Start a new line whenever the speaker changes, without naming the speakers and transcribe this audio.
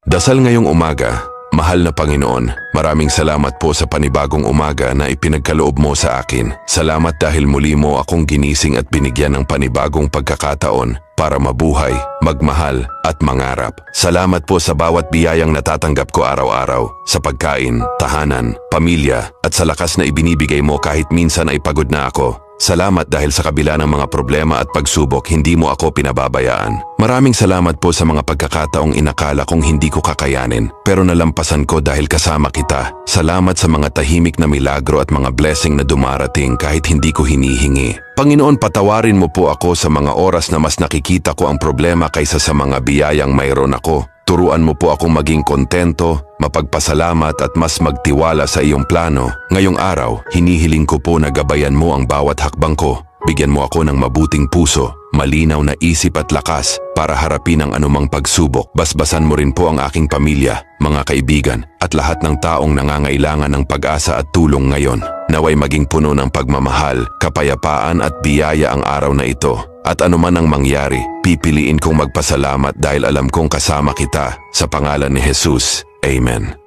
Dasal ngayong umaga. Mahal na Panginoon, maraming salamat po sa panibagong umaga na ipinagkaloob mo sa akin. Salamat dahil muli mo akong ginising at binigyan ng panibagong pagkakataon para mabuhay, magmahal at mangarap. Salamat po sa bawat biyayang natatanggap ko araw-araw, sa pagkain, tahanan, pamilya at sa lakas na ibinibigay mo kahit minsan ay pagod na ako. Salamat dahil sa kabila ng mga problema at pagsubok, hindi mo ako pinababayaan. Maraming salamat po sa mga pagkakataong inakala kong hindi ko kakayanin, pero nalampasan ko dahil kasama kita. Salamat sa mga tahimik na milagro at mga blessing na dumarating kahit hindi ko hinihingi. Panginoon, patawarin mo po ako sa mga oras na mas nakikita ko ang problema kaysa sa mga biyayang mayroon ako. Turuan mo po akong maging kontento, mapagpasalamat at mas magtiwala sa iyong plano. Ngayong araw, hinihiling ko po na gabayan mo ang bawat hakbang ko. Bigyan mo ako ng mabuting puso, malinaw na isip at lakas para harapin ang anumang pagsubok. Basbasan mo rin po ang aking pamilya, mga kaibigan at lahat ng taong nangangailangan ng pag-asa at tulong ngayon. Naway maging puno ng pagmamahal, kapayapaan at biyaya ang araw na ito. At anuman ang mangyari, pipiliin kong magpasalamat dahil alam kong kasama kita. Sa pangalan ni Jesus, Amen.